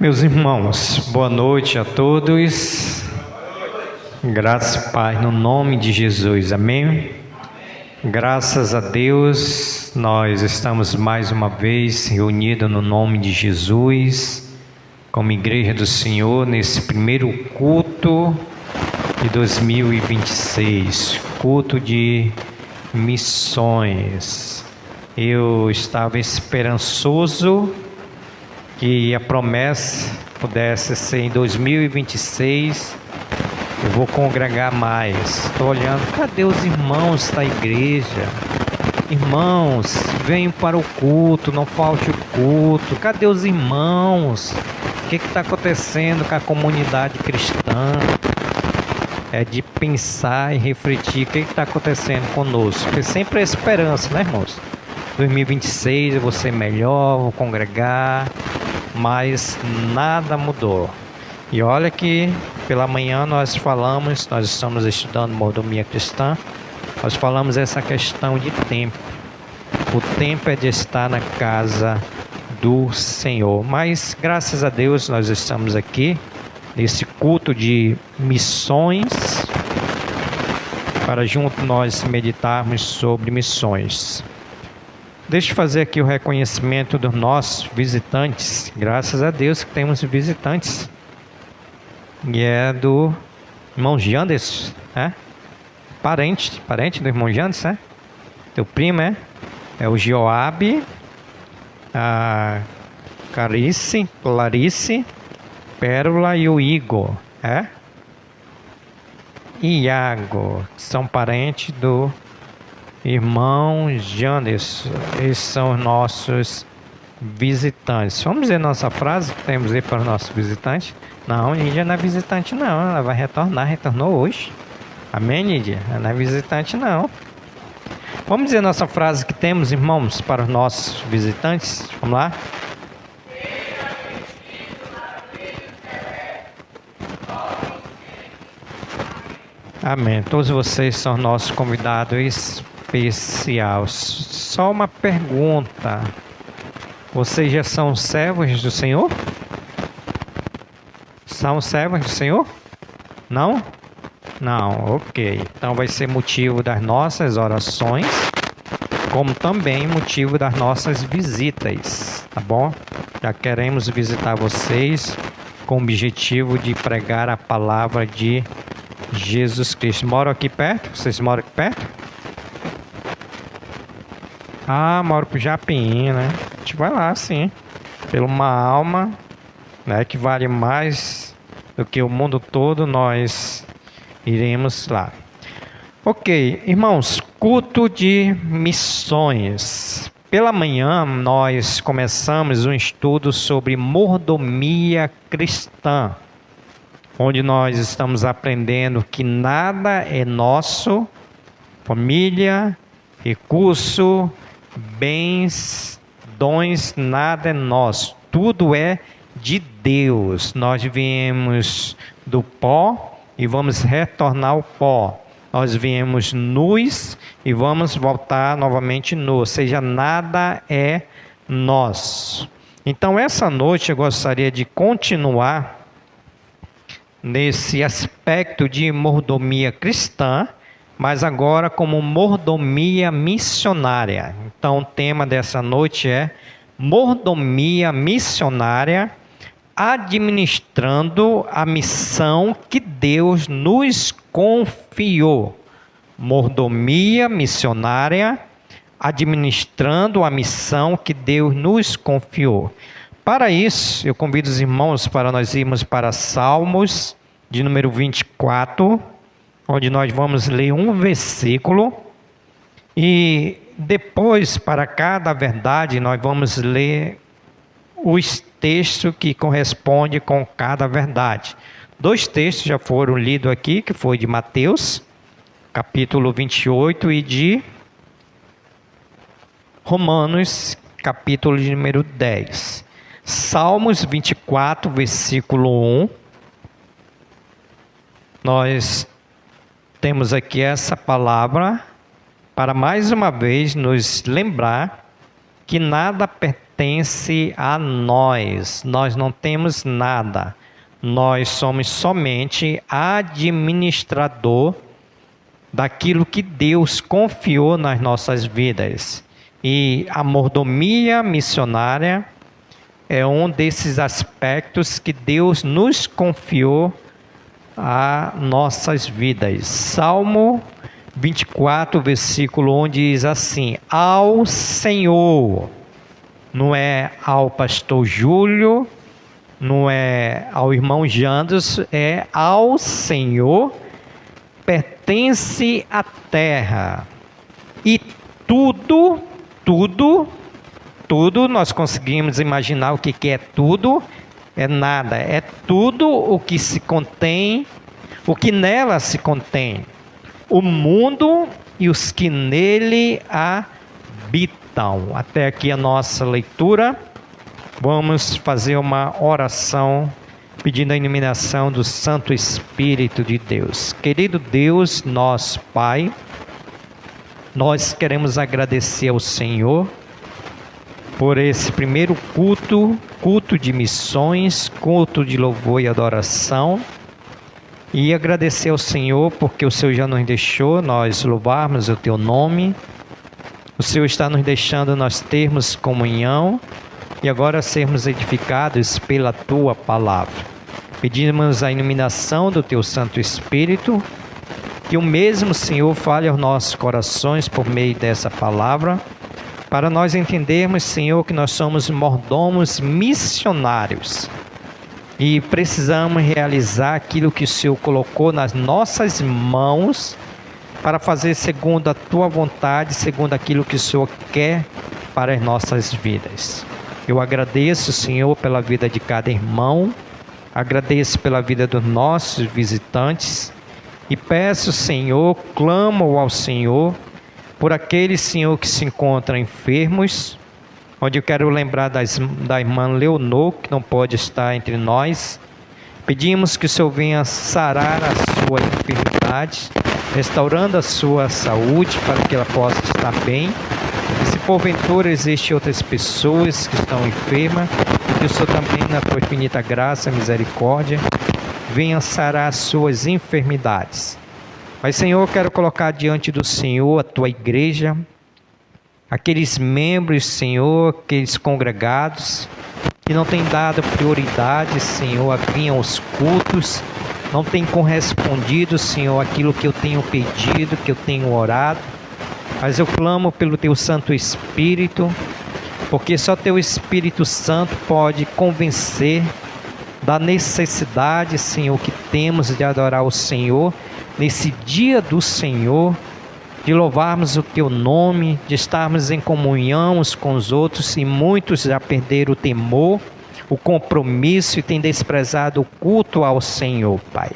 Meus irmãos, boa noite a todos. Graças e paz no nome de Jesus, amém? Graças a Deus, nós estamos mais uma vez reunidos no nome de Jesus, como Igreja do Senhor, nesse primeiro culto de 2026, culto de missões. Eu estava esperançoso que a promessa pudesse ser em 2026, eu vou congregar mais. Estou olhando, cadê os irmãos da igreja? Irmãos, venham para o culto, não falte o culto. Cadê os irmãos? O que está acontecendo com a comunidade cristã? É de pensar e refletir o que está acontecendo conosco. Porque sempre é esperança, né, irmãos? 2026 eu vou ser melhor, vou congregar, mas nada mudou. E olha que pela manhã nós estamos estudando mordomia cristã, nós falamos essa questão de tempo. O tempo é de estar na casa do Senhor. Mas graças a Deus nós estamos aqui nesse culto de missões para junto nós meditarmos sobre missões. Deixa eu fazer aqui o reconhecimento dos nossos visitantes. Graças a Deus que temos visitantes. E é do irmão Janderson, né? Parente do irmão Janderson, né? Teu primo, é? É o Joabe, a Clarice, Pérola e o Igor, é? E Iago, são parentes do irmão Janderson. Esses são os nossos visitantes. Vamos dizer nossa frase que temos aí para os nossos visitantes. Não, Nídia não é visitante não, ela vai retornou hoje. Amém, Nídia? Ela não é visitante não. Vamos dizer nossa frase que temos, irmãos, para os nossos visitantes. Vamos lá? Amém. Todos vocês são nossos convidados especiais. Só uma pergunta. Vocês já são servos do Senhor? São servos do Senhor? Não? Não, ok. Então vai ser motivo das nossas orações, como também motivo das nossas visitas, tá bom? Já queremos visitar vocês com o objetivo de pregar a palavra de Jesus Cristo. Moram aqui perto? Vocês moram aqui perto? Ah, moro pro Japim, né? A gente vai lá, sim. Pela uma alma, né, que vale mais do que o mundo todo, nós iremos lá. Ok, irmãos, culto de missões. Pela manhã nós começamos um estudo sobre mordomia cristã, onde nós estamos aprendendo que nada é nosso, família, recurso, bens, dons, nada é nosso, tudo é de Deus. Nós viemos do pó e vamos retornar ao pó. Nós viemos nus e vamos voltar novamente nus, ou seja, nada é nosso. Então essa noite eu gostaria de continuar nesse aspecto de mordomia cristã, mas agora como mordomia missionária. Então o tema dessa noite é mordomia missionária, administrando a missão que Deus nos confiou. Mordomia missionária, administrando a missão que Deus nos confiou. Para isso, eu convido os irmãos para nós irmos para Salmos, de número 24, onde nós vamos ler um versículo, e depois, para cada verdade, nós vamos ler os textos que correspondem com cada verdade. 2 textos já foram lidos aqui, que foi de Mateus, capítulo 28, e de Romanos, capítulo de número 10. Salmos 24, versículo 1. Nós temos aqui essa palavra para mais uma vez nos lembrar que nada pertence pertence a nós. Nós não temos nada. Nós somos somente administrador daquilo que Deus confiou nas nossas vidas. E a mordomia missionária é um desses aspectos que Deus nos confiou a nossas vidas. Salmo 24, versículo 1 diz assim: ao Senhor, não é ao pastor Júlio, não é ao irmão Jandos, é ao Senhor pertence a terra e tudo nós conseguimos imaginar o que é tudo, é nada, é tudo o que se contém, o que nela se contém, o mundo e os que nele habitam. Até aqui a nossa leitura. Vamos fazer uma oração pedindo a iluminação do Santo Espírito de Deus. Querido Deus, nosso Pai, nós queremos agradecer ao Senhor por esse primeiro culto de missões, culto de louvor e adoração, e agradecer ao Senhor porque o Senhor já nos deixou nós louvarmos o Teu nome, o Senhor está nos deixando nós termos comunhão e agora sermos edificados pela Tua Palavra. Pedimos a iluminação do Teu Santo Espírito, que o mesmo Senhor fale aos nossos corações por meio dessa palavra, para nós entendermos, Senhor, que nós somos mordomos missionários e precisamos realizar aquilo que o Senhor colocou nas nossas mãos para fazer segundo a Tua vontade, segundo aquilo que o Senhor quer para as nossas vidas. Eu agradeço, Senhor, pela vida de cada irmão, agradeço pela vida dos nossos visitantes e peço, Senhor, clamo ao Senhor por aqueles, Senhor, que se encontram enfermos, onde eu quero lembrar da irmã Leonor, que não pode estar entre nós. Pedimos que o Senhor venha sarar a sua enfermidade, restaurando a sua saúde para que ela possa estar bem. E se porventura existem outras pessoas que estão enfermas, que o Senhor também, na tua infinita graça, misericórdia, venha sarar as suas enfermidades. Mas, Senhor, eu quero colocar diante do Senhor a tua igreja, aqueles membros, Senhor, aqueles congregados que não têm dado prioridade, Senhor, a vir aos cultos, não têm correspondido, Senhor, aquilo que eu tenho pedido, que eu tenho orado. Mas eu clamo pelo Teu Santo Espírito, porque só Teu Espírito Santo pode convencer da necessidade, Senhor, que temos de adorar o Senhor nesse dia do Senhor, de louvarmos o Teu nome, de estarmos em comunhão uns com os outros, e muitos já perderam o temor, o compromisso e têm desprezado o culto ao Senhor, Pai.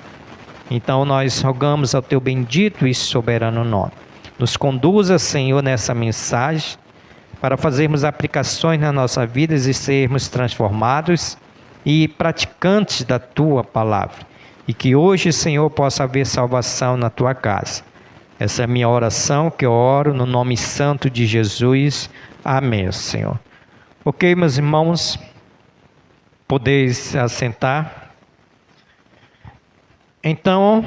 Então nós rogamos ao Teu bendito e soberano nome. Nos conduza, Senhor, nessa mensagem, para fazermos aplicações nas nossas vidas e sermos transformados e praticantes da Tua palavra. E que hoje, Senhor, possa haver salvação na Tua casa. Essa é a minha oração, que eu oro no nome santo de Jesus. Amém, Senhor. Ok, meus irmãos, podeis assentar. Então,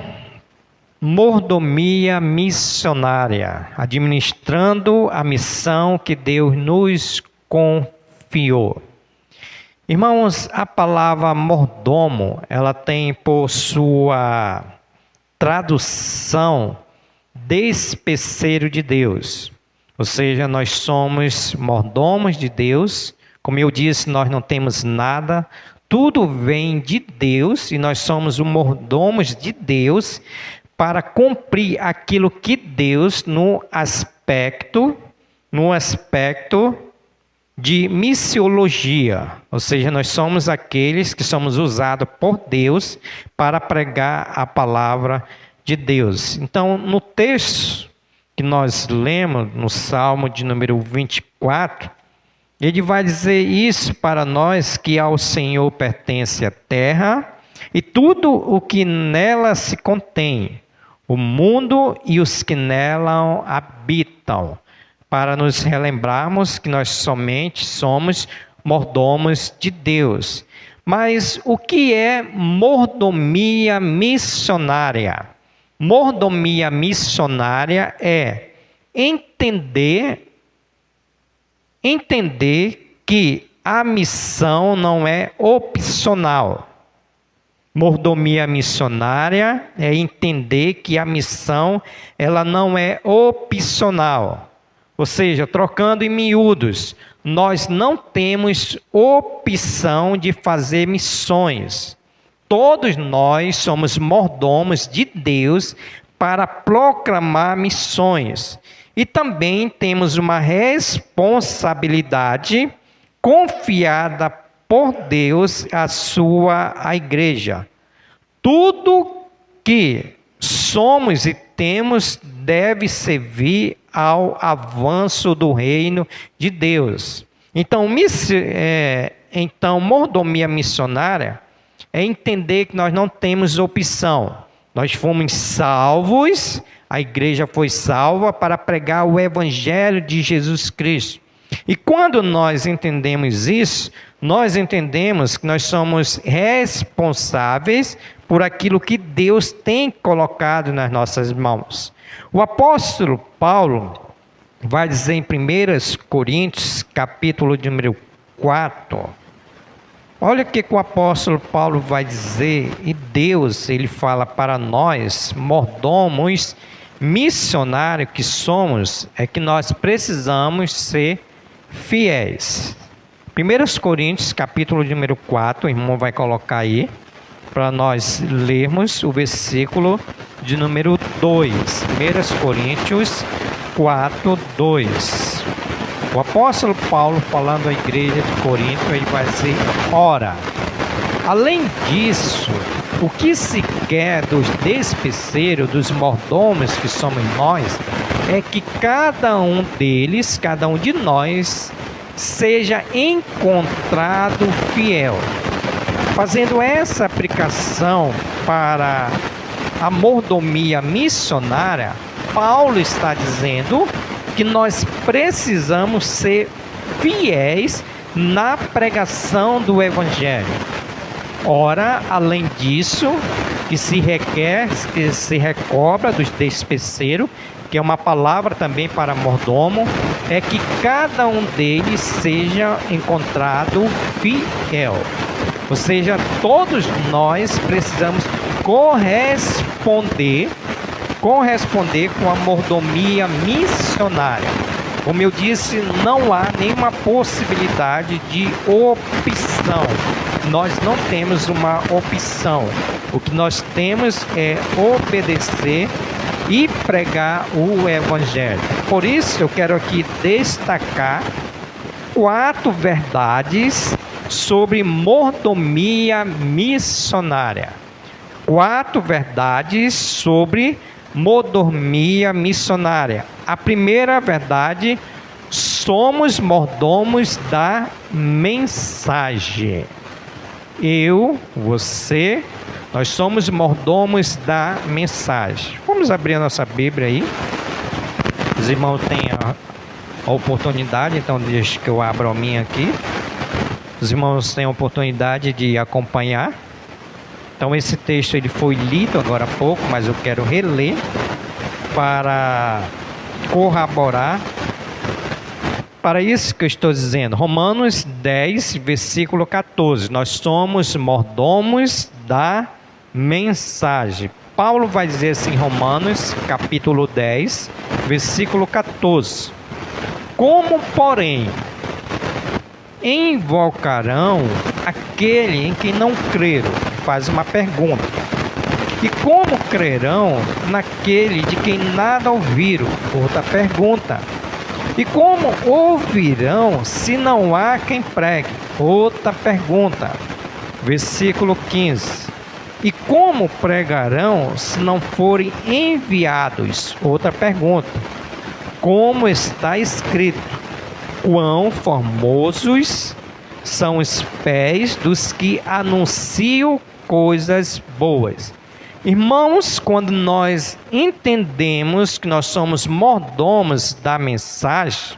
mordomia missionária, administrando a missão que Deus nos confiou. Irmãos, a palavra mordomo, ela tem por sua tradução despeceiro de Deus. Ou seja, nós somos mordomos de Deus. Como eu disse, nós não temos nada. Tudo vem de Deus e nós somos os mordomos de Deus para cumprir aquilo que Deus, no aspecto de missiologia, ou seja, nós somos aqueles que somos usados por Deus para pregar a palavra de Deus. Então, no texto que nós lemos, no Salmo de número 24, ele vai dizer isso para nós, que ao Senhor pertence a terra e tudo o que nela se contém, o mundo e os que nela habitam, para nos relembrarmos que nós somente somos mordomos de Deus. Mas o que é mordomia missionária? Mordomia missionária é entender que a missão não é opcional. Mordomia missionária é entender que a missão ela não é opcional. Ou seja, trocando em miúdos, nós não temos opção de fazer missões. Todos nós somos mordomos de Deus para proclamar missões. E também temos uma responsabilidade confiada por Deus à igreja. Tudo que somos e temos deve servir ao avanço do reino de Deus. Então, mordomia missionária é entender que nós não temos opção. Nós fomos salvos, a igreja foi salva para pregar o evangelho de Jesus Cristo. E quando nós entendemos isso, nós entendemos que nós somos responsáveis por aquilo que Deus tem colocado nas nossas mãos. O apóstolo Paulo vai dizer em 1 Coríntios, capítulo de número 4, olha o que o apóstolo Paulo vai dizer, e Deus, ele fala para nós, mordomos, missionários que somos, é que nós precisamos ser fiéis. 1 Coríntios, capítulo de número 4, o irmão vai colocar aí, para nós lermos o versículo de número 2. 1 Coríntios 4, 2. O apóstolo Paulo, falando à igreja de Corinto, ele vai dizer: ora, além disso, o que se quer dos despeceiros, dos mordomos que somos nós, é que cada um deles, cada um de nós, seja encontrado fiel. Fazendo essa aplicação para a mordomia missionária, Paulo está dizendo que nós precisamos ser fiéis na pregação do Evangelho. Ora, além disso, que se recobra dos despeceiros, que é uma palavra também para mordomo, é que cada um deles seja encontrado fiel. Ou seja, todos nós precisamos corresponder com a mordomia missionária. Como eu disse, não há nenhuma possibilidade de opção. Nós não temos uma opção. O que nós temos é obedecer e pregar o Evangelho. Por isso, eu quero aqui destacar 4 verdades sobre mordomia missionária. 4 verdades sobre mordomia missionária. A primeira verdade: somos mordomos da mensagem. Eu, você, nós somos mordomos da mensagem. Vamos abrir a nossa Bíblia aí. Os irmãos têm a oportunidade, então deixa que eu abra a minha aqui. Os irmãos têm a oportunidade de acompanhar. Então esse texto ele foi lido agora há pouco, mas eu quero reler para corroborar para isso que eu estou dizendo. Romanos 10, versículo 14. Nós somos mordomos da mensagem. Paulo vai dizer assim em Romanos, capítulo 10, versículo 14. Como, porém, invocarão aquele em quem não creram? Faz uma pergunta. E como crerão naquele de quem nada ouviram? Outra pergunta. E como ouvirão se não há quem pregue? Outra pergunta. Versículo 15. E como pregarão se não forem enviados? Outra pergunta. Como está escrito: quão formosos são os pés dos que anunciam coisas boas. Irmãos, quando nós entendemos que nós somos mordomos da mensagem,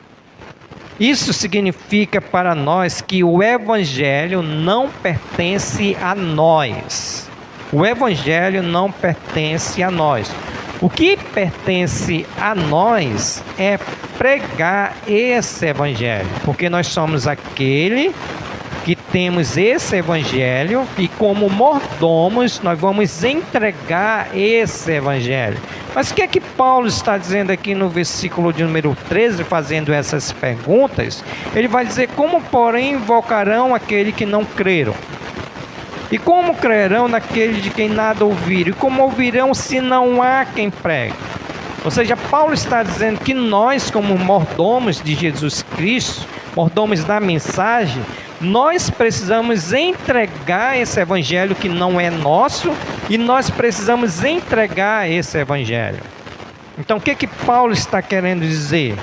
Isso significa para nós que o Evangelho não pertence a nós. O Evangelho não pertence a nós. O que pertence a nós é pregar esse Evangelho, porque nós somos aquele que temos esse Evangelho e como mordomos nós vamos entregar esse Evangelho. Mas o que é que Paulo está dizendo aqui no versículo de número 13, fazendo essas perguntas? Ele vai dizer: como porém invocarão aquele que não creram? E como crerão naquele de quem nada ouviram? E como ouvirão se não há quem pregue? Ou seja, Paulo está dizendo que nós, como mordomos de Jesus Cristo, mordomos da mensagem, nós precisamos entregar esse evangelho que não é nosso e nós precisamos entregar esse evangelho. Então, o que Paulo está querendo dizer?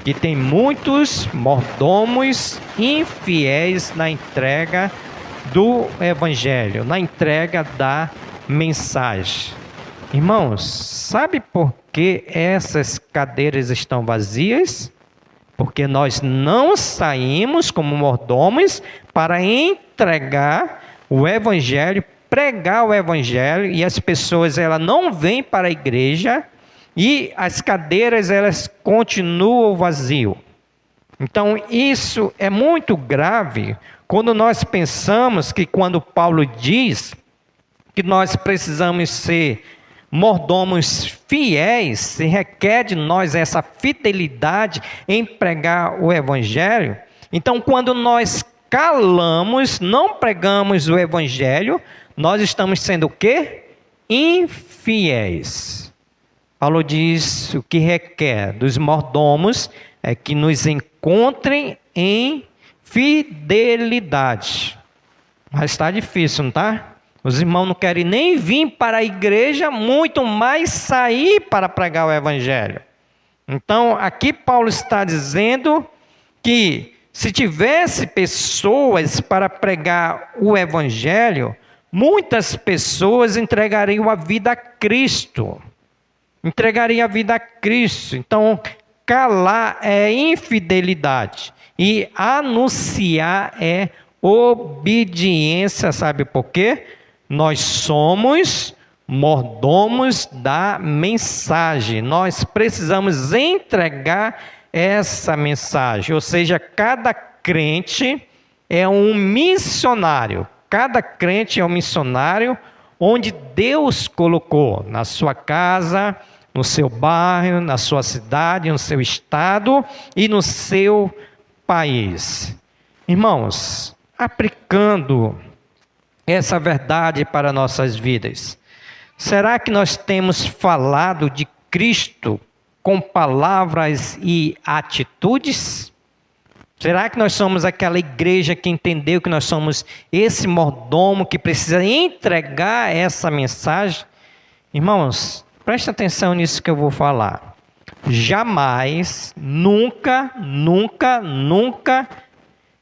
Que tem muitos mordomos infiéis na entrega do evangelho, na entrega da mensagem. Irmãos, sabe por que essas cadeiras estão vazias? Porque nós não saímos como mordomos para entregar o evangelho, pregar o evangelho, e as pessoas elas não vêm para a igreja e as cadeiras elas continuam vazias. Então isso é muito grave quando nós pensamos que quando Paulo diz que nós precisamos ser mordomos fiéis, se requer de nós essa fidelidade em pregar o evangelho. Então, quando nós calamos, não pregamos o evangelho, nós estamos sendo o quê? Infiéis. Paulo diz: o que requer dos mordomos é que nos encontrem em fidelidade. Mas está difícil, não está? Os irmãos não querem nem vir para a igreja, muito mais sair para pregar o evangelho. Então, aqui Paulo está dizendo que se tivesse pessoas para pregar o evangelho, muitas pessoas entregariam a vida a Cristo. Entregariam a vida a Cristo. Então, calar é infidelidade e anunciar é obediência. Sabe por quê? Nós somos mordomos da mensagem. Nós precisamos entregar essa mensagem. Ou seja, cada crente é um missionário. Cada crente é um missionário onde Deus colocou, na sua casa, no seu bairro, na sua cidade, no seu estado e no seu país. Irmãos, aplicando essa verdade para nossas vidas, será que nós temos falado de Cristo com palavras e atitudes? Será que nós somos aquela igreja que entendeu que nós somos esse mordomo que precisa entregar essa mensagem? Irmãos, preste atenção nisso que eu vou falar. Jamais, nunca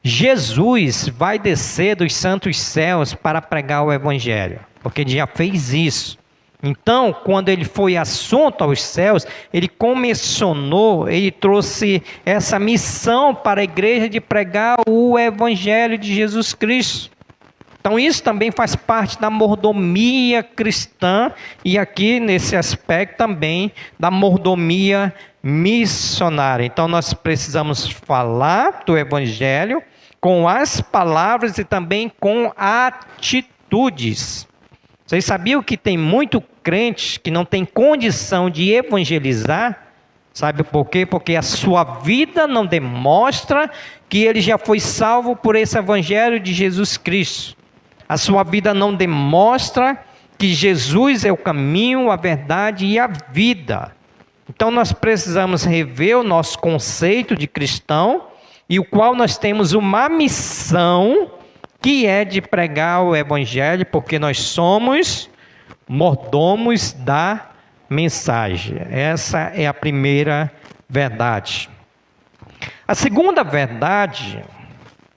Jesus vai descer dos santos céus para pregar o evangelho, porque ele já fez isso. Então, quando ele foi assunto aos céus, ele comissionou, ele trouxe essa missão para a igreja de pregar o evangelho de Jesus Cristo. Então, isso também faz parte da mordomia cristã e aqui nesse aspecto também da mordomia missionária. Então, nós precisamos falar do evangelho com as palavras e também com atitudes. Vocês sabiam que tem muito crente que não tem condição de evangelizar? Sabe por quê? Porque a sua vida não demonstra que ele já foi salvo por esse evangelho de Jesus Cristo. A sua vida não demonstra que Jesus é o caminho, a verdade e a vida. Então nós precisamos rever o nosso conceito de cristão, e o qual nós temos uma missão, que é de pregar o evangelho, porque nós somos mordomos da mensagem. Essa é a primeira verdade. A segunda verdade,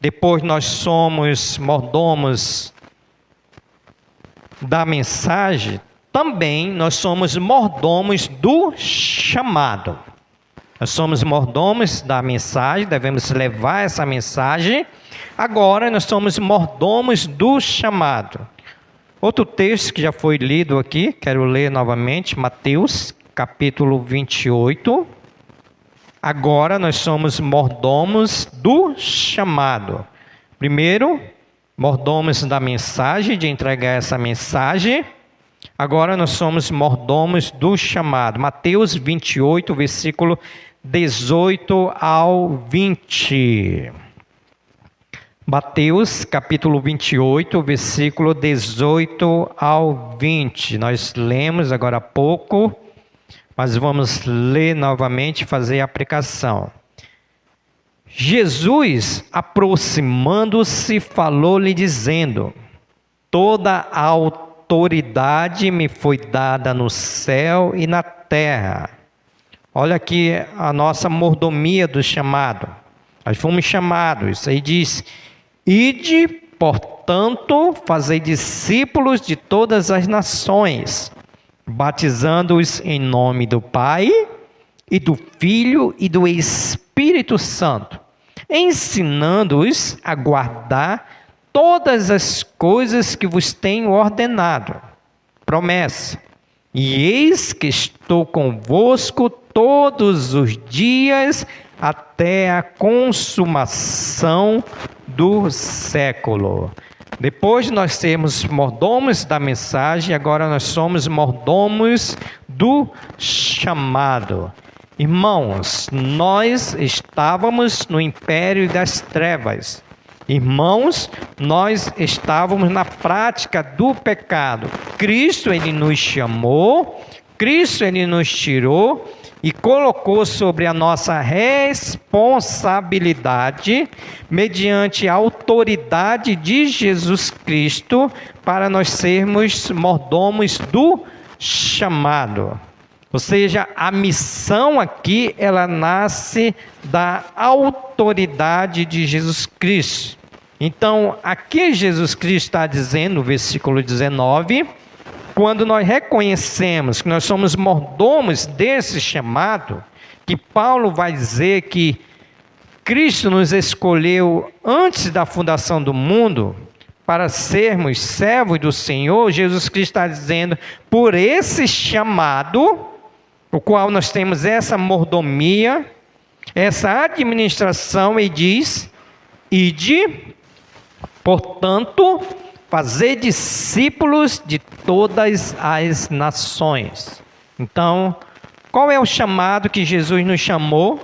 depois nós somos mordomos da mensagem, também nós somos mordomos do chamado. Nós somos mordomos da mensagem, devemos levar essa mensagem. Agora nós somos mordomos do chamado. Outro texto que já foi lido aqui, quero ler novamente, Mateus, capítulo 28. Agora nós somos mordomos do chamado. Primeiro, mordomos da mensagem, de entregar essa mensagem. Agora nós somos mordomos do chamado. Mateus 28, versículo 18 ao 20. Mateus, capítulo 28, versículo 18 ao 20. Nós lemos agora há pouco, mas vamos ler novamente e fazer a aplicação. Jesus, aproximando-se, falou-lhe dizendo: toda a autoridade me foi dada no céu e na terra. Olha aqui a nossa mordomia do chamado. Nós fomos chamados. Aí diz: ide, portanto, fazei discípulos de todas as nações, batizando-os em nome do Pai, e do Filho e do Espírito Santo, ensinando-os a guardar todas as coisas que vos tenho ordenado. Promessa: e eis que estou convosco todos os dias até a consumação do século. Depois de nós sermos mordomos da mensagem, agora nós somos mordomos do chamado. Irmãos, nós estávamos no império das trevas. Irmãos, nós estávamos na prática do pecado. Cristo, Ele nos chamou, Cristo, Ele nos tirou e colocou sobre a nossa responsabilidade, mediante a autoridade de Jesus Cristo, para nós sermos mordomos do chamado. Ou seja, a missão aqui, ela nasce da autoridade de Jesus Cristo. Então, aqui Jesus Cristo está dizendo, no versículo 19, quando nós reconhecemos que nós somos mordomos desse chamado, que Paulo vai dizer que Cristo nos escolheu antes da fundação do mundo para sermos servos do Senhor, Jesus Cristo está dizendo, por esse chamado, o qual nós temos essa mordomia, essa administração, e diz: ide, portanto, fazer discípulos de todas as nações. Então, qual é o chamado que Jesus nos chamou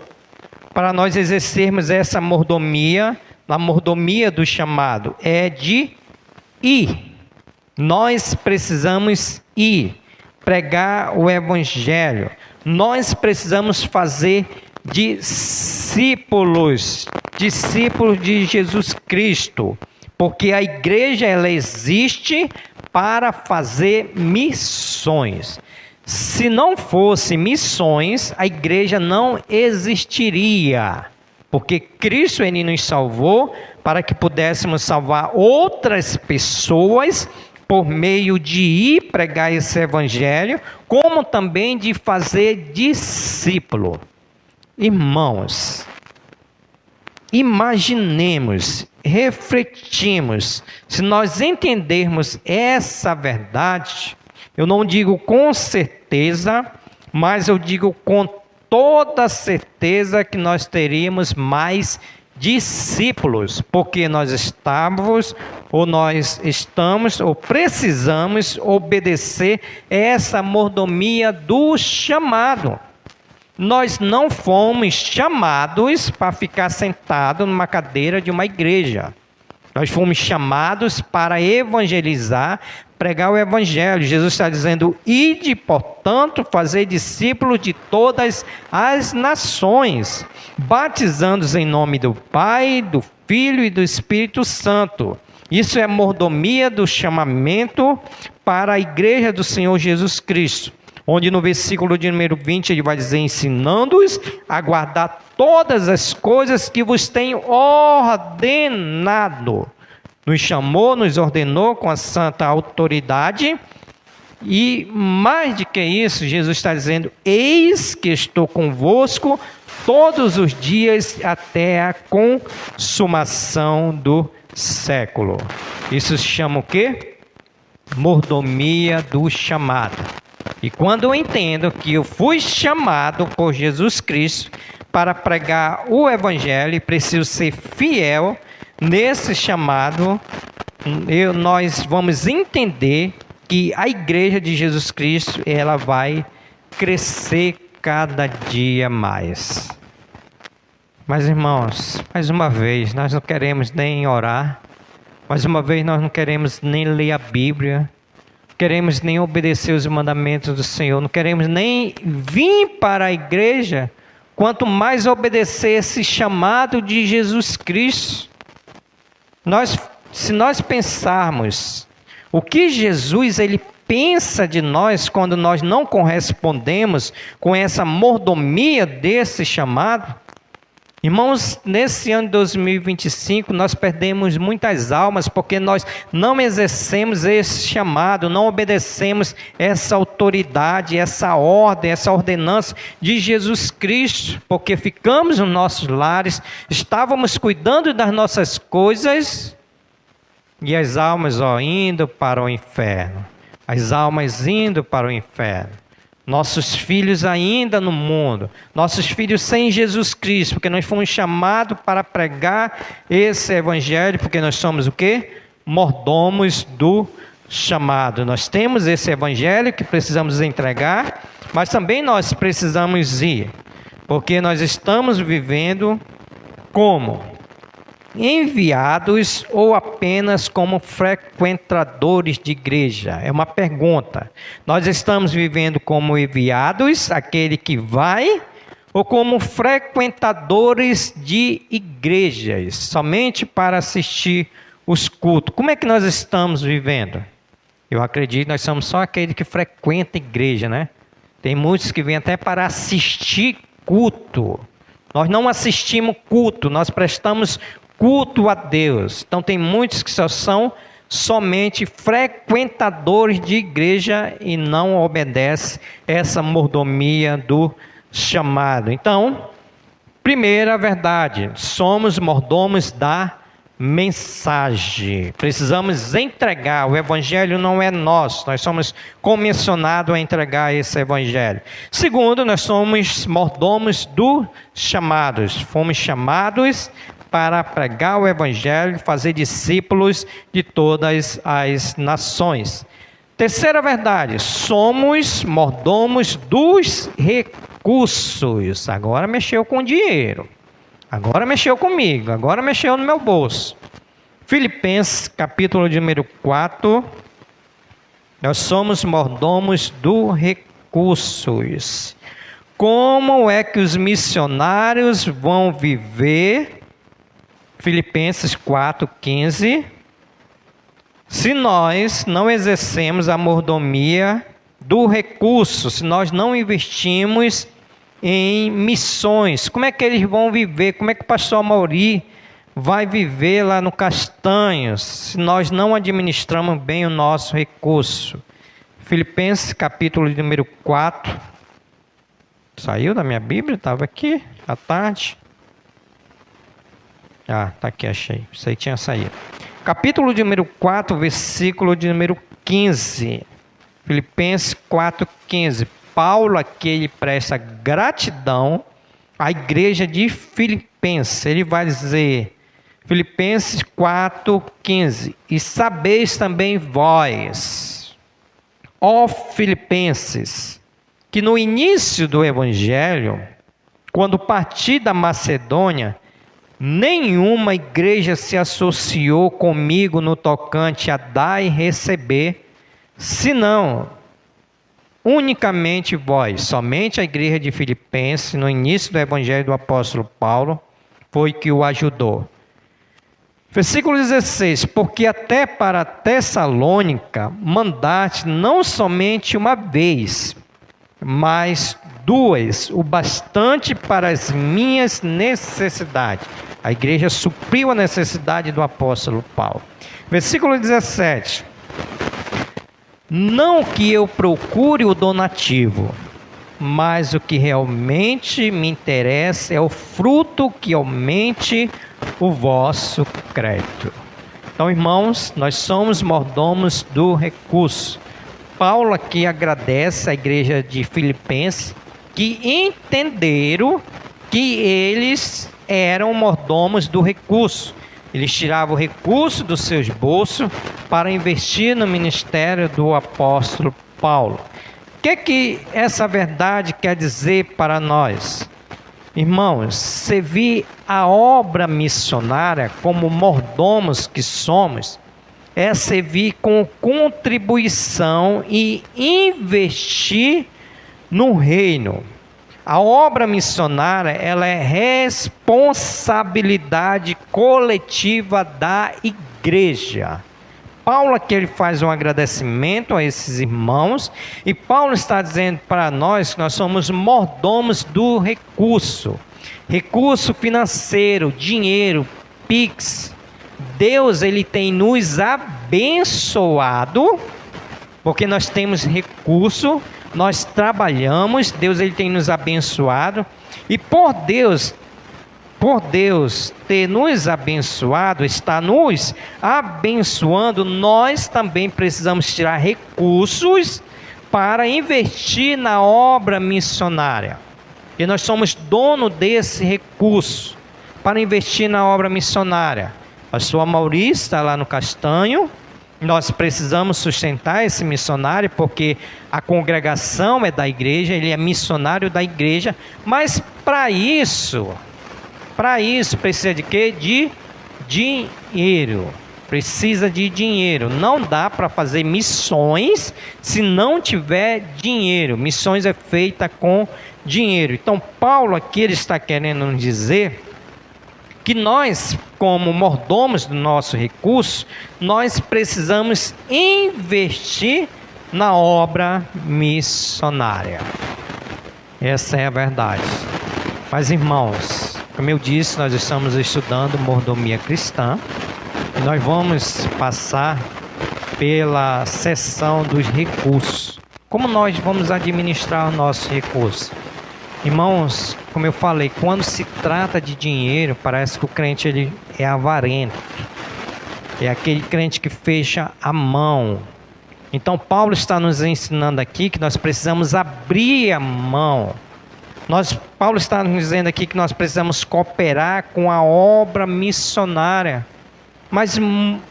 para nós exercermos essa mordomia? A mordomia do chamado é de ir. Nós precisamos ir, pregar o Evangelho. Nós precisamos fazer discípulos de Jesus Cristo. Porque a igreja, ela existe para fazer missões. Se não fosse missões, a igreja não existiria. Porque Cristo, Ele nos salvou para que pudéssemos salvar outras pessoas por meio de ir pregar esse evangelho, como também de fazer discípulo. Irmãos, imaginemos, refletimos, se nós entendermos essa verdade, eu não digo com certeza, mas eu digo com toda certeza que nós teríamos mais discípulos, porque nós estamos ou precisamos obedecer essa mordomia do chamado. Nós não fomos chamados para ficar sentado numa cadeira de uma igreja. Nós fomos chamados para evangelizar, pregar o evangelho. Jesus está dizendo: ide, portanto, fazer discípulos de todas as nações, batizando-os em nome do Pai, do Filho e do Espírito Santo. Isso é mordomia do chamamento para a igreja do Senhor Jesus Cristo. Onde no versículo de número 20 ele vai dizer: ensinando-os a guardar todas as coisas que vos tenho ordenado. Nos chamou, nos ordenou com a santa autoridade. E mais do que isso, Jesus está dizendo: eis que estou convosco todos os dias até a consumação do século. Isso se chama o quê? Mordomia do chamado. E quando eu entendo que eu fui chamado por Jesus Cristo para pregar o Evangelho e preciso ser fiel nesse chamado, nós vamos entender que a igreja de Jesus Cristo, ela vai crescer cada dia mais. Mas, irmãos, mais uma vez, nós não queremos nem orar, mais uma vez nós não queremos nem ler a Bíblia, não queremos nem obedecer os mandamentos do Senhor, não queremos nem vir para a igreja, quanto mais obedecer esse chamado de Jesus Cristo. Se nós pensarmos o que Jesus ele pensa de nós quando nós não correspondemos com essa mordomia desse chamado, irmãos, nesse ano de 2025 nós perdemos muitas almas porque nós não exercemos esse chamado, não obedecemos essa autoridade, essa ordem, essa ordenança de Jesus Cristo, porque ficamos nos nossos lares, estávamos cuidando das nossas coisas e as almas indo para o inferno, as almas indo para o inferno. Nossos filhos ainda no mundo, nossos filhos sem Jesus Cristo, porque nós fomos chamados para pregar esse evangelho, porque nós somos o quê? Mordomos do chamado. Nós temos esse evangelho que precisamos entregar, mas também nós precisamos ir, porque nós estamos vivendo como enviados ou apenas como frequentadores de igreja? É uma pergunta. Nós estamos vivendo como enviados, aquele que vai, ou como frequentadores de igrejas, somente para assistir os cultos? Como é que nós estamos vivendo? Eu acredito que nós somos só aquele que frequenta a igreja, né? Tem muitos que vêm até para assistir culto. Nós não assistimos culto, nós prestamos culto a Deus. Então tem muitos que só são somente frequentadores de igreja e não obedecem essa mordomia do chamado. Então, primeira verdade, somos mordomos da mensagem. Precisamos entregar. O evangelho não é nosso, nós somos comissionados a entregar esse evangelho. Segundo, nós somos mordomos do chamado. Fomos chamados para pregar o evangelho, fazer discípulos de todas as nações. Terceira verdade, somos mordomos dos recursos. Agora mexeu com dinheiro. Agora mexeu comigo, agora mexeu no meu bolso. Filipenses, capítulo de número 4. Nós somos mordomos dos recursos. Como é que os missionários vão viver? Filipenses 4:15. Se nós não exercemos a mordomia do recurso, se nós não investimos em missões, como é que eles vão viver? Como é que o pastor Amauri vai viver lá no Castanhos, se nós não administramos bem o nosso recurso? Filipenses capítulo número 4. Saiu da minha Bíblia? Estava aqui à tarde. Tá aqui, achei. Isso aí tinha saído. Capítulo de número 4, versículo de número 15. Filipenses 4:15. Paulo aqui ele presta gratidão à igreja de Filipenses. Ele vai dizer, Filipenses 4:15. E sabeis também vós, ó Filipenses, que no início do evangelho, quando parti da Macedônia, nenhuma igreja se associou comigo no tocante a dar e receber, senão unicamente vós. Somente a igreja de Filipenses, no início do evangelho do apóstolo Paulo, foi que o ajudou. Versículo 16. Porque até para Tessalônica mandaste não somente uma vez, mas duas, o bastante para as minhas necessidades. A igreja supriu a necessidade do apóstolo Paulo. Versículo 17. Não que eu procure o donativo, mas o que realmente me interessa é o fruto que aumente o vosso crédito. Então, irmãos, nós somos mordomos do recurso. Paulo aqui agradece à igreja de Filipenses que entenderam que eles eram mordomos do recurso. Eles tiravam o recurso dos seus bolsos para investir no ministério do apóstolo Paulo. O que essa verdade quer dizer para nós? Irmãos, servir a obra missionária como mordomos que somos, é servir com contribuição e investir no reino. A obra missionária, ela é responsabilidade coletiva da igreja. Paulo aqui ele faz um agradecimento a esses irmãos, e Paulo está dizendo para nós que nós somos mordomos do recurso financeiro, dinheiro, Pix. Deus ele tem nos abençoado, porque nós temos recurso, nós trabalhamos, Deus ele tem nos abençoado, e por Deus ter nos abençoado, está nos abençoando, nós também precisamos tirar recursos para investir na obra missionária. E nós somos dono desse recurso para investir na obra missionária. Pastor Maurício está lá no Castanho. Nós precisamos sustentar esse missionário, porque a congregação é da igreja, ele é missionário da igreja. Mas para isso precisa de quê? De dinheiro. Precisa de dinheiro. Não dá para fazer missões se não tiver dinheiro. Missões é feita com dinheiro. Então Paulo aqui ele está querendo nos dizer que nós, como mordomos do nosso recurso, nós precisamos investir na obra missionária. Essa é a verdade. Mas, irmãos, como eu disse, nós estamos estudando mordomia cristã. E nós vamos passar pela seção dos recursos. Como nós vamos administrar os nossos recursos? Irmãos, como eu falei, quando se trata de dinheiro, parece que o crente ele é avarento. É aquele crente que fecha a mão. Então Paulo está nos ensinando aqui que nós precisamos abrir a mão. Paulo está nos dizendo aqui que nós precisamos cooperar com a obra missionária. Mas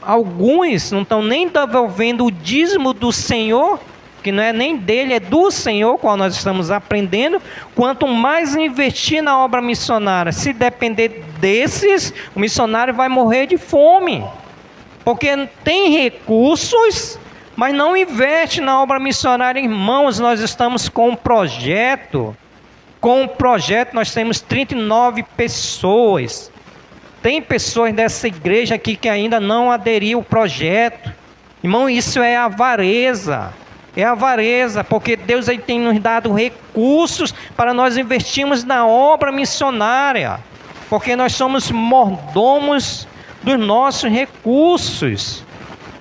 alguns não estão nem devolvendo o dízimo do Senhor, que não é nem dele, é do Senhor, qual nós estamos aprendendo. Quanto mais investir na obra missionária, se depender desses, o missionário vai morrer de fome, porque tem recursos, mas não investe na obra missionária. Irmãos, nós estamos com um projeto, nós temos 39 pessoas, tem pessoas dessa igreja aqui que ainda não aderiram ao projeto. Irmão, isso é avareza. É avareza, porque Deus aí tem nos dado recursos para nós investirmos na obra missionária, porque nós somos mordomos dos nossos recursos.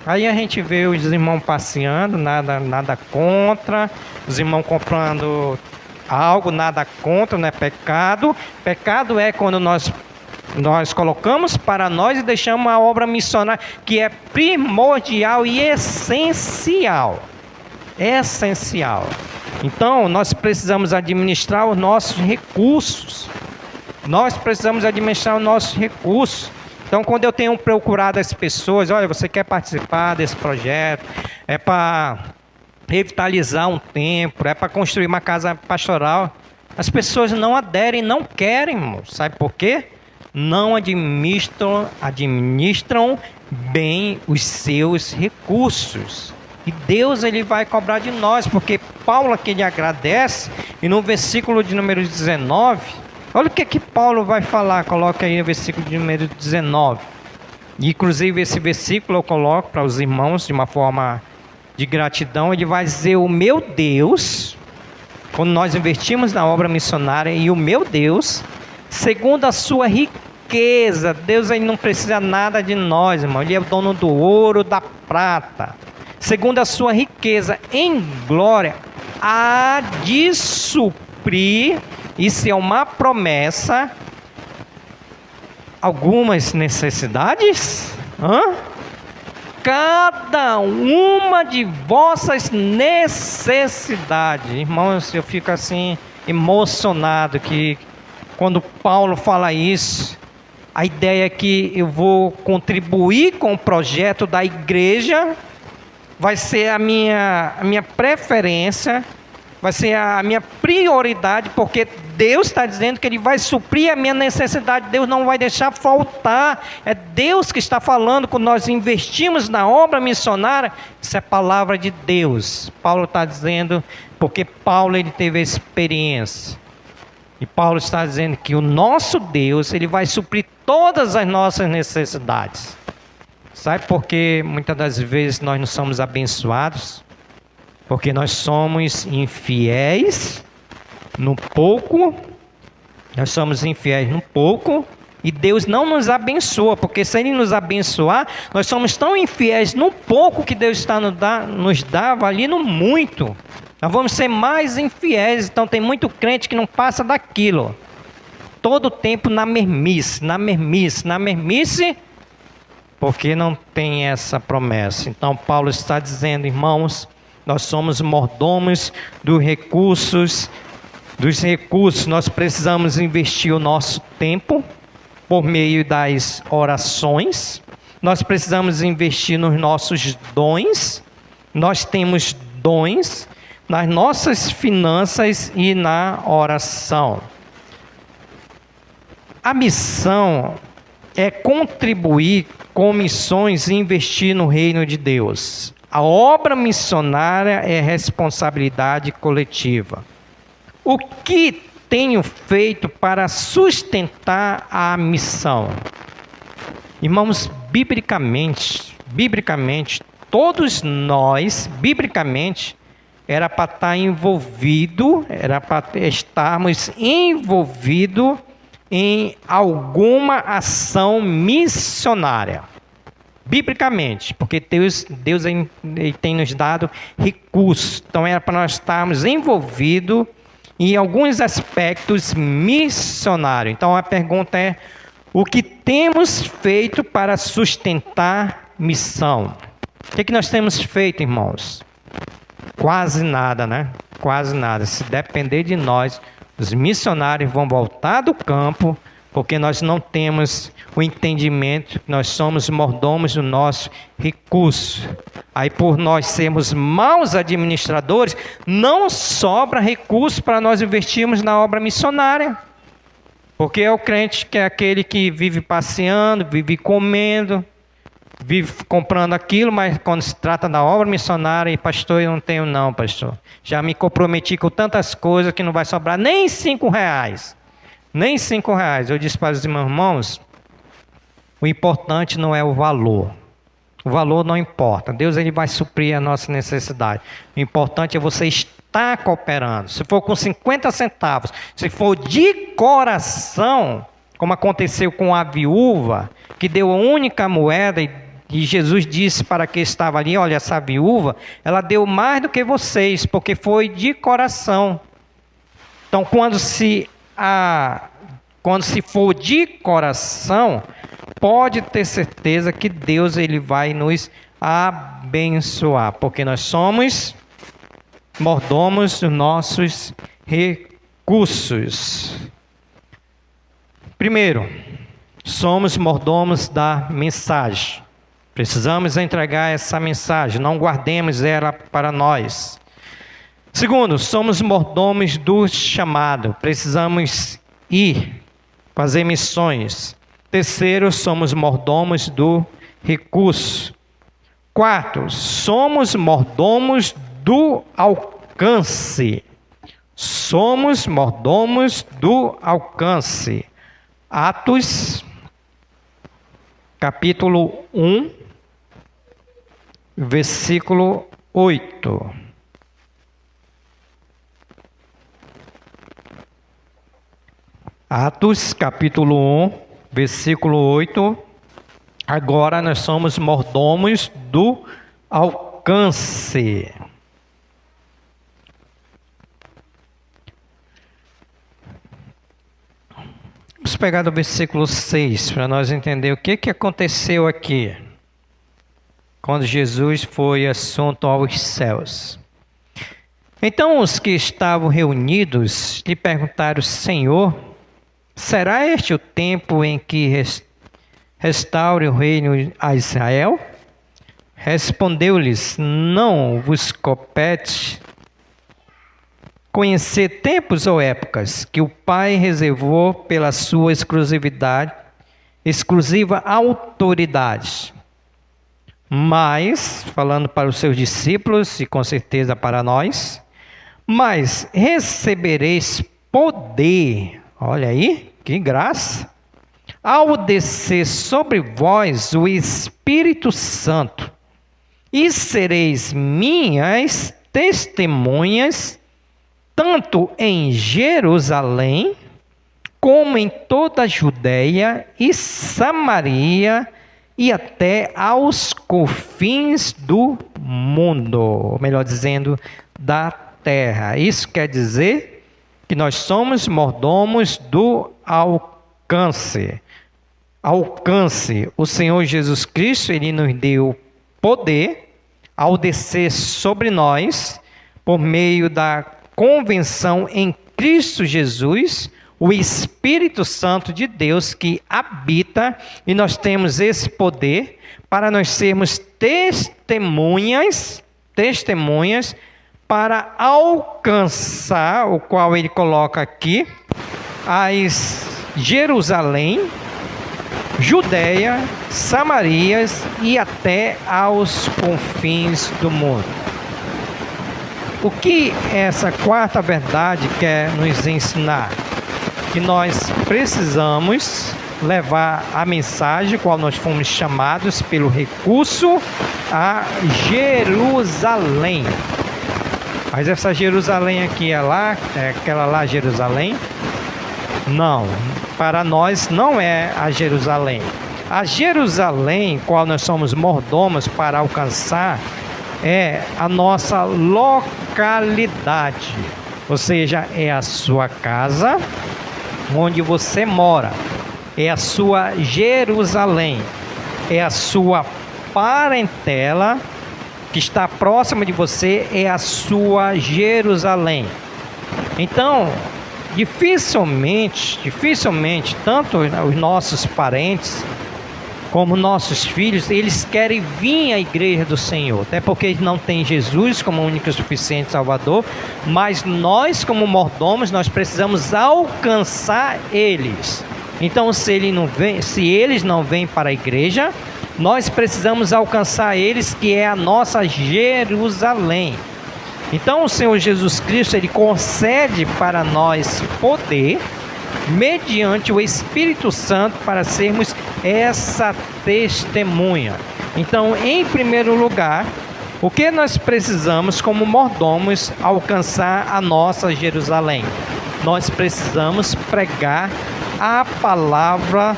Aí a gente vê os irmãos passeando, nada contra, os irmãos comprando algo, nada contra, não é pecado. Pecado é quando nós colocamos para nós e deixamos a obra missionária, que é primordial e essencial. Então, nós precisamos administrar os nossos recursos. Então, quando eu tenho procurado as pessoas, olha, você quer participar desse projeto? É para revitalizar um templo, é para construir uma casa pastoral. As pessoas não aderem, não querem, irmão. Sabe por quê? Não administram bem os seus recursos. E Deus ele vai cobrar de nós, porque Paulo aqui ele agradece, e no versículo de número 19, olha o que Paulo vai falar, coloca aí o versículo de número 19. E, inclusive esse versículo eu coloco para os irmãos de uma forma de gratidão. Ele vai dizer: o meu Deus, quando nós investimos na obra missionária, e o meu Deus, segundo a sua riqueza, Deus ele não precisa nada de nós, irmão, ele é o dono do ouro, da prata. Segundo a sua riqueza em glória, há de suprir suprir, isso é uma promessa, algumas necessidades, cada uma de vossas necessidades. Irmãos, eu fico assim emocionado que quando Paulo fala isso, a ideia é que eu vou contribuir com o projeto da igreja, vai ser a minha preferência, vai ser a minha prioridade, porque Deus está dizendo que Ele vai suprir a minha necessidade, Deus não vai deixar faltar, é Deus que está falando. Quando nós investimos na obra missionária, isso é palavra de Deus. Paulo está dizendo, porque Paulo ele teve a experiência, e Paulo está dizendo que o nosso Deus, Ele vai suprir todas as nossas necessidades. Sabe por que muitas das vezes nós não somos abençoados? Porque nós somos infiéis no pouco, nós somos infiéis no pouco, e Deus não nos abençoa, porque se Ele nos abençoar, nós somos tão infiéis no pouco que Deus está nos dava ali no muito. Nós vamos ser mais infiéis, então tem muito crente que não passa daquilo. Todo o tempo na mermice, porque não tem essa promessa. Então Paulo está dizendo, irmãos, nós somos mordomos dos recursos, nós precisamos investir o nosso tempo por meio das orações, nós precisamos investir nos nossos dons, nós temos dons, nas nossas finanças e na oração. A missão é contribuir com missões e investir no reino de Deus. A obra missionária é responsabilidade coletiva. O que tenho feito para sustentar a missão? Irmãos, biblicamente, todos nós, era para estarmos envolvidos em alguma ação missionária. Biblicamente, porque Deus ele tem nos dado recursos. Então era para nós estarmos envolvidos em alguns aspectos missionários. Então a pergunta é: o que temos feito para sustentar missão? O que nós temos feito, irmãos? Quase nada, né? Quase nada. Se depender de nós, os missionários vão voltar do campo, porque nós não temos o entendimento que nós somos mordomos do nosso recurso. Aí, por nós sermos maus administradores, não sobra recurso para nós investirmos na obra missionária. Porque é o crente que é aquele que vive passeando, vive comendo, vive comprando aquilo, mas quando se trata da obra missionária, e pastor, eu não tenho não, pastor. Já me comprometi com tantas coisas que não vai sobrar nem R$5. Nem R$5. Eu disse para os irmãos, o importante não é o valor. O valor não importa. Deus ele vai suprir a nossa necessidade. O importante é você estar cooperando. Se for com 50 centavos, se for de coração, como aconteceu com a viúva, que deu a única moeda e Jesus disse para quem estava ali, olha, essa viúva, ela deu mais do que vocês, porque foi de coração. Então, quando se for de coração, pode ter certeza que Deus ele vai nos abençoar, porque nós somos mordomos dos nossos recursos. Primeiro, somos mordomos da mensagem. Precisamos entregar essa mensagem, não guardemos ela para nós. Segundo, somos mordomos do chamado. Precisamos ir, fazer missões. Terceiro, somos mordomos do recurso. Quarto, somos mordomos do alcance. Somos mordomos do alcance. Atos, capítulo 1, versículo 8. Atos, capítulo 1, versículo 8. Agora nós somos mordomos do alcance. pegar do versículo 6 para nós entender o que aconteceu aqui quando Jesus foi assunto aos céus. Então os que estavam reunidos lhe perguntaram: Senhor, será este o tempo em que restaure o reino a Israel? Respondeu-lhes: Não vos compete conhecer tempos ou épocas que o Pai reservou pela sua exclusiva autoridade. Mas, falando para os seus discípulos e com certeza para nós, mas recebereis poder, olha aí, que graça, ao descer sobre vós o Espírito Santo, e sereis minhas testemunhas, tanto em Jerusalém, como em toda a Judeia e Samaria, e até aos confins do mundo, ou melhor dizendo, da terra. Isso quer dizer que nós somos mordomos do alcance. Alcance. O Senhor Jesus Cristo, Ele nos deu poder ao descer sobre nós, por meio da convenção em Cristo Jesus, o Espírito Santo de Deus que habita, e nós temos esse poder para nós sermos testemunhas para alcançar, o qual ele coloca aqui, as Jerusalém, Judeia, Samarias e até aos confins do mundo. O que essa quarta verdade quer nos ensinar? Que nós precisamos levar a mensagem, qual nós fomos chamados pelo recurso, a Jerusalém. Mas essa Jerusalém aqui é lá, é aquela lá Jerusalém? Não, para nós não é a Jerusalém. A Jerusalém, qual nós somos mordomos para alcançar, é a nossa localidade, ou seja, é a sua casa, onde você mora, é a sua Jerusalém, é a sua parentela que está próxima de você, é a sua Jerusalém. Então, dificilmente, tanto os nossos parentes como nossos filhos, eles querem vir à igreja do Senhor, até porque eles não têm Jesus como único e suficiente Salvador, mas nós como mordomos, nós precisamos alcançar eles. Então, se eles não vêm para a igreja, nós precisamos alcançar eles, que é a nossa Jerusalém. Então, o Senhor Jesus Cristo, Ele concede para nós poder, mediante o Espírito Santo, para sermos essa testemunha. Então, em primeiro lugar, o que nós precisamos como mordomos alcançar a nossa Jerusalém? Nós precisamos pregar a palavra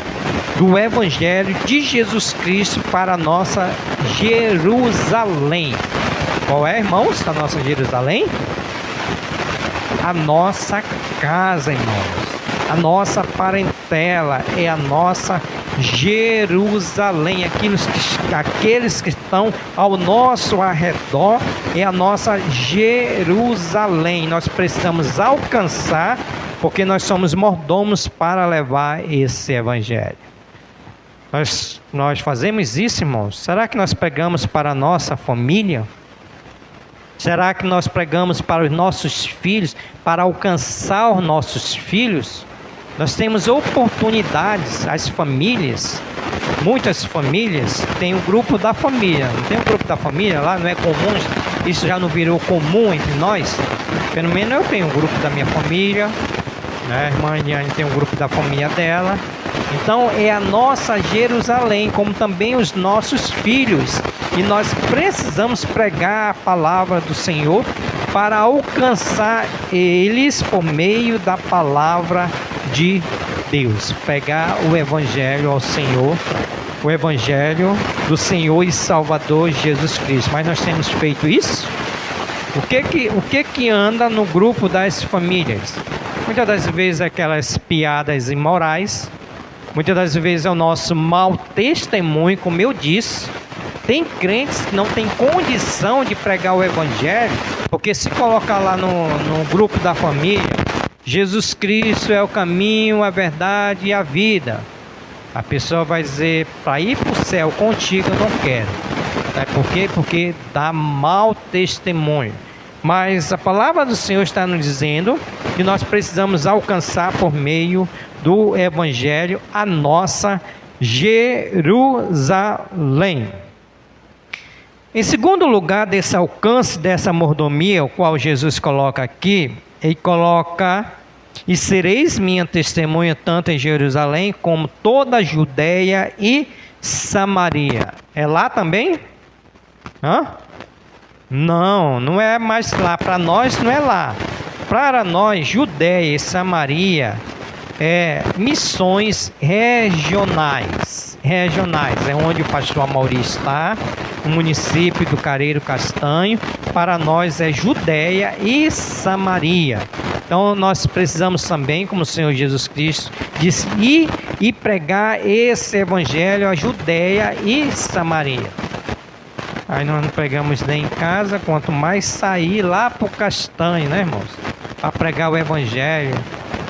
do Evangelho de Jesus Cristo para a nossa Jerusalém. Qual é, irmãos, a nossa Jerusalém? A nossa casa, irmãos. A nossa parentela é a nossa Jerusalém. Aqueles que estão ao nosso arredor é a nossa Jerusalém. Nós precisamos alcançar, porque nós somos mordomos para levar esse Evangelho. Nós fazemos isso, irmãos? Será que nós pregamos para a nossa família? Será que nós pregamos para os nossos filhos, para alcançar os nossos filhos? Nós temos oportunidades, as famílias, muitas famílias têm um grupo da família. Não tem um grupo da família lá? Não é comum? Isso já não virou comum entre nós? Pelo menos eu tenho um grupo da minha família, né? A irmã Diane tem um grupo da família dela. Então é a nossa Jerusalém, como também os nossos filhos. E nós precisamos pregar a palavra do Senhor para alcançar eles por meio da palavra de Deus. Pregar o Evangelho ao Senhor, o Evangelho do Senhor e Salvador Jesus Cristo. Mas nós temos feito isso? O que anda no grupo das famílias? muitas das vezes aquelas piadas imorais, muitas das vezes é o nosso mau testemunho, como eu disse. Tem crentes que não têm condição de pregar o evangelho, porque se colocar lá no grupo da família, Jesus Cristo é o caminho, a verdade e a vida, a pessoa vai dizer, para ir para o céu contigo eu não quero. Por quê? Porque dá mau testemunho. Mas a palavra do Senhor está nos dizendo que nós precisamos alcançar por meio do evangelho a nossa Jerusalém. Em segundo lugar, desse alcance, dessa mordomia, o qual Jesus coloca aqui, ele coloca: e sereis minha testemunha tanto em Jerusalém como toda a Judeia e Samaria. É lá também? Não, não é mais lá. Para nós não é lá. Para nós, Judeia e Samaria, missões regionais. É onde o pastor Amaury está, o município do Careiro Castanho. Para nós é Judeia e Samaria. Então nós precisamos também, como o Senhor Jesus Cristo disse, ir e pregar esse evangelho a Judeia e Samaria. Aí nós não pregamos nem em casa, quanto mais sair lá para o Castanho, né, irmãos? Para pregar o evangelho.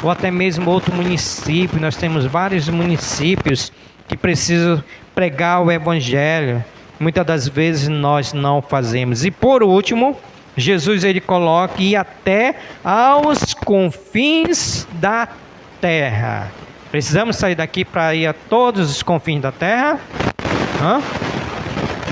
Ou até mesmo outro município. Nós temos vários municípios que precisam pregar o evangelho. Muitas das vezes nós não fazemos. E por último, Jesus ele coloca: ir até aos confins da terra. Precisamos sair daqui para ir a todos os confins da terra?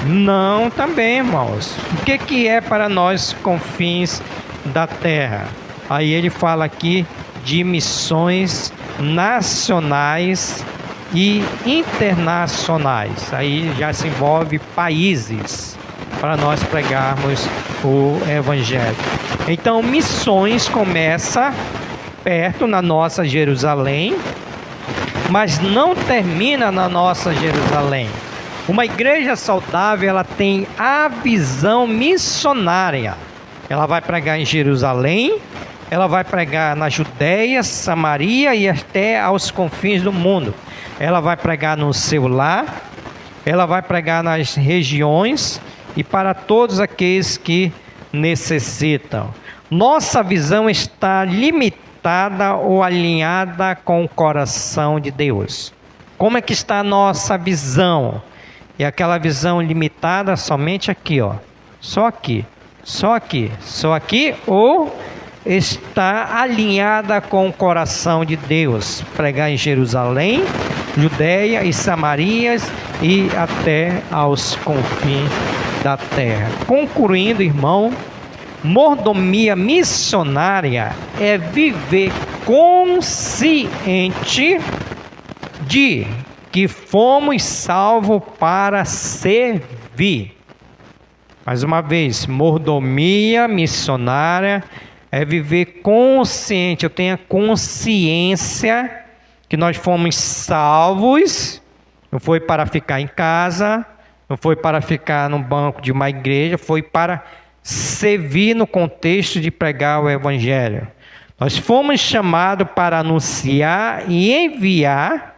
Não, também, irmãos. O que é para nós confins da terra? Aí ele fala aqui de missões nacionais e internacionais. Aí já se envolve países para nós pregarmos o evangelho. Então, missões começa perto na nossa Jerusalém, mas não termina na nossa Jerusalém. Uma igreja saudável, ela tem a visão missionária. Ela vai pregar em Jerusalém, ela vai pregar na Judéia, Samaria e até aos confins do mundo. Ela vai pregar no seu lar, ela vai pregar nas regiões e para todos aqueles que necessitam. Nossa visão está limitada ou alinhada com o coração de Deus. Como é que está a nossa visão? E aquela visão limitada somente aqui, só aqui, ou está alinhada com o coração de Deus? Pregar em Jerusalém, Judeia e Samarias e até aos confins da terra. Concluindo, irmão, mordomia missionária é viver consciente de que fomos salvos para servir. Mais uma vez, mordomia missionária é viver consciente. Eu tenho a consciência que nós fomos salvos. Não foi para ficar em casa, não foi para ficar no banco de uma igreja, foi para servir no contexto de pregar o evangelho. Nós fomos chamados para anunciar e enviar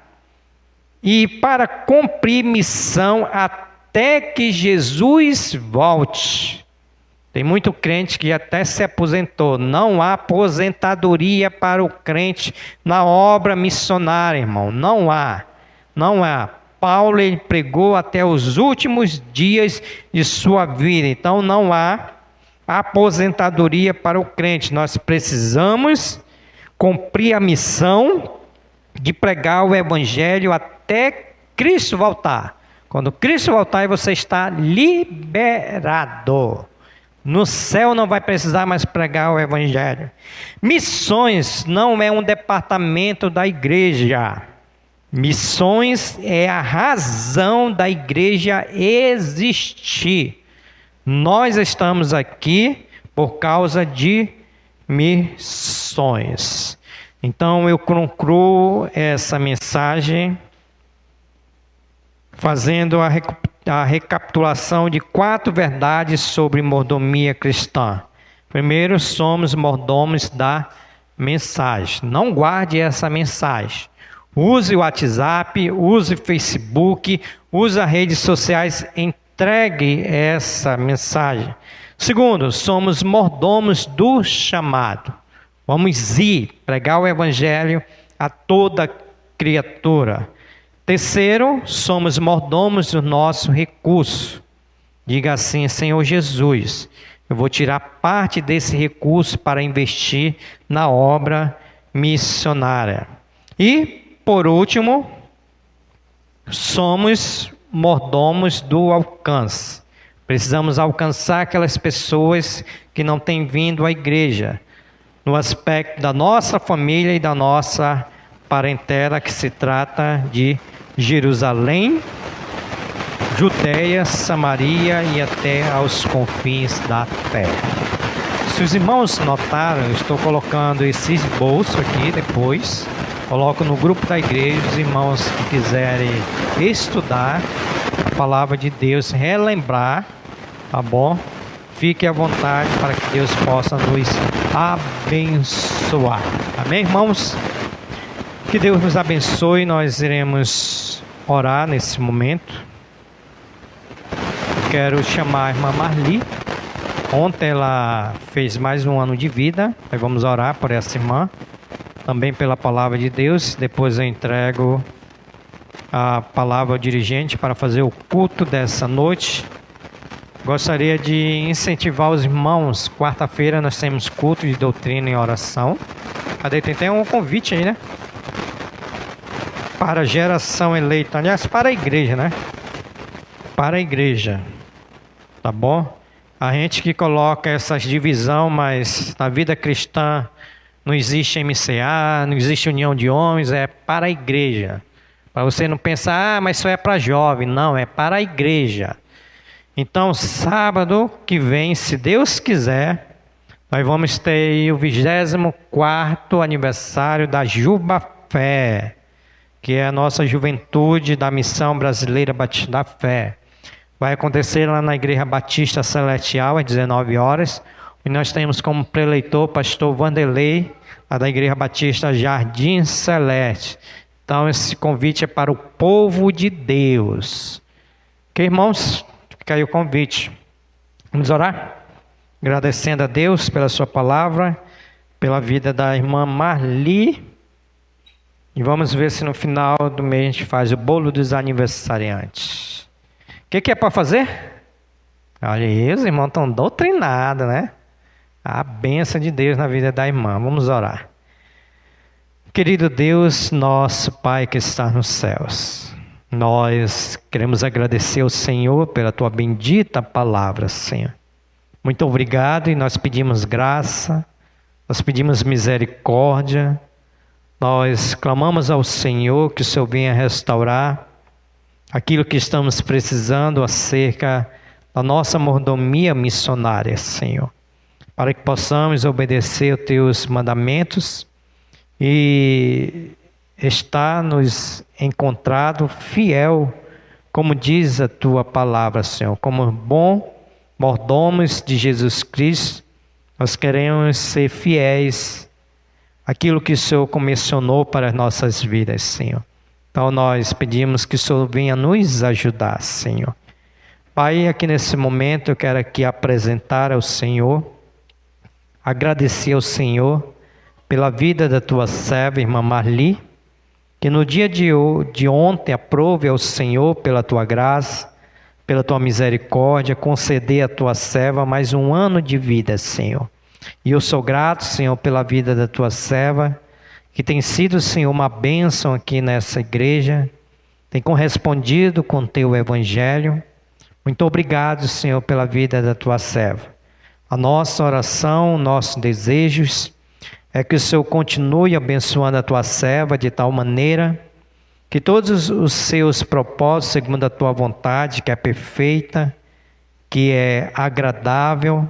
e para cumprir missão até que Jesus volte. Tem muito crente que até se aposentou. Não há aposentadoria para o crente na obra missionária, irmão. Não há. Paulo ele pregou até os últimos dias de sua vida. Então não há aposentadoria para o crente. Nós precisamos cumprir a missão de pregar o evangelho até Cristo voltar. Quando Cristo voltar, você está liberado. No céu não vai precisar mais pregar o evangelho. Missões não é um departamento da igreja. Missões é a razão da igreja existir. Nós estamos aqui por causa de missões. Então eu concluo essa mensagem fazendo a recapitulação de 4 verdades sobre mordomia cristã. Primeiro, somos mordomos da mensagem. Não guarde essa mensagem. Use o WhatsApp, use o Facebook, use as redes sociais, entregue essa mensagem. Segundo, somos mordomos do chamado. Vamos ir pregar o evangelho a toda criatura. Terceiro, somos mordomos do nosso recurso. Diga assim: Senhor Jesus, eu vou tirar parte desse recurso para investir na obra missionária. E, por último, somos mordomos do alcance. Precisamos alcançar aquelas pessoas que não têm vindo à igreja, no aspecto da nossa família e da nossa parentela, que se trata de Jerusalém, Judeia, Samaria e até aos confins da terra. Se os irmãos notaram, eu estou colocando esse esboço aqui depois. Coloco no grupo da igreja, os irmãos que quiserem estudar a palavra de Deus, relembrar, tá bom? Fique à vontade para que Deus possa nos abençoar. Amém, irmãos? Que Deus nos abençoe. Nós iremos orar nesse momento. Quero chamar a irmã Marli. Ontem ela fez mais um ano de vida. Nós vamos orar por essa irmã, também pela palavra de Deus. Depois eu entrego a palavra ao dirigente para fazer o culto dessa noite. Gostaria de incentivar os irmãos. Quarta-feira nós temos culto de doutrina e oração. Cadê? Tem um convite aí, né? Para a geração eleita. Aliás, para a igreja, né? Para a igreja. Tá bom? A gente que coloca essas divisões, mas na vida cristã não existe MCA, não existe união de homens, é para a igreja. Para você não pensar, mas isso é para jovem. Não, é para a igreja. Então, sábado que vem, se Deus quiser, nós vamos ter o 24º aniversário da Juba Fé, que é a nossa juventude da Missão Brasileira Batista da Fé. Vai acontecer lá na Igreja Batista Celestial, às 19 horas. E nós temos como preleitor o pastor Vanderlei, lá da Igreja Batista Jardim Celeste. Então, esse convite é para o povo de Deus. Ok, irmãos? Fica aí o convite. Vamos orar? Agradecendo a Deus pela sua palavra, pela vida da irmã Marli. E vamos ver se no final do mês a gente faz o bolo dos aniversariantes. O que é para fazer? Olha aí, os irmãos estão doutrinados, né? A bênção de Deus na vida da irmã. Vamos orar. Querido Deus, nosso Pai que está nos céus, nós queremos agradecer ao Senhor pela Tua bendita palavra, Senhor. Muito obrigado, e nós pedimos graça, nós pedimos misericórdia, nós clamamos ao Senhor que o Senhor venha restaurar aquilo que estamos precisando acerca da nossa mordomia missionária, Senhor, para que possamos obedecer aos Teus mandamentos e estar nos encontrado fiel, como diz a Tua palavra, Senhor, como bom mordomos de Jesus Cristo. Nós queremos ser fiéis àquilo que o Senhor comissionou para as nossas vidas, Senhor. Então nós pedimos que o Senhor venha nos ajudar, Senhor. Pai, aqui nesse momento eu quero aqui apresentar ao Senhor, agradecer ao Senhor pela vida da Tua serva, irmã Marli, que no dia de ontem aprove ao Senhor pela Tua graça, pela Tua misericórdia, conceder à Tua serva mais um ano de vida, Senhor. E eu sou grato, Senhor, pela vida da Tua serva, que tem sido, Senhor, uma bênção aqui nessa igreja, tem correspondido com o Teu Evangelho. Muito obrigado, Senhor, pela vida da Tua serva. A nossa oração, nossos desejos, é que o Senhor continue abençoando a Tua serva de tal maneira que todos os seus propósitos, segundo a Tua vontade, que é perfeita, que é agradável,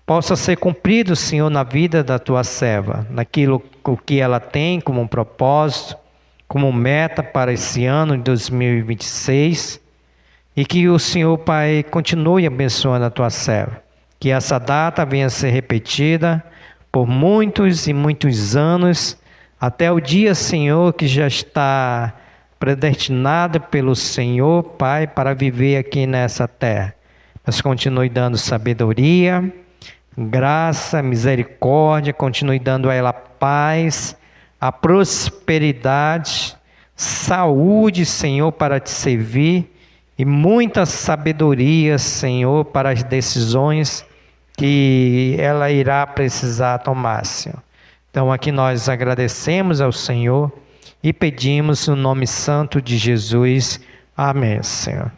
possa ser cumprido, Senhor, na vida da Tua serva, naquilo que ela tem como um propósito, como meta para esse ano de 2026, e que o Senhor, Pai, continue abençoando a Tua serva, que essa data venha a ser repetida por muitos e muitos anos, até o dia, Senhor, que já está predestinado pelo Senhor, Pai, para viver aqui nessa terra. Mas continue dando sabedoria, graça, misericórdia, continue dando a ela paz, a prosperidade, saúde, Senhor, para te servir e muita sabedoria, Senhor, para as decisões que ela irá precisar tomar, Senhor. Então aqui nós agradecemos ao Senhor e pedimos no nome santo de Jesus. Amém, Senhor.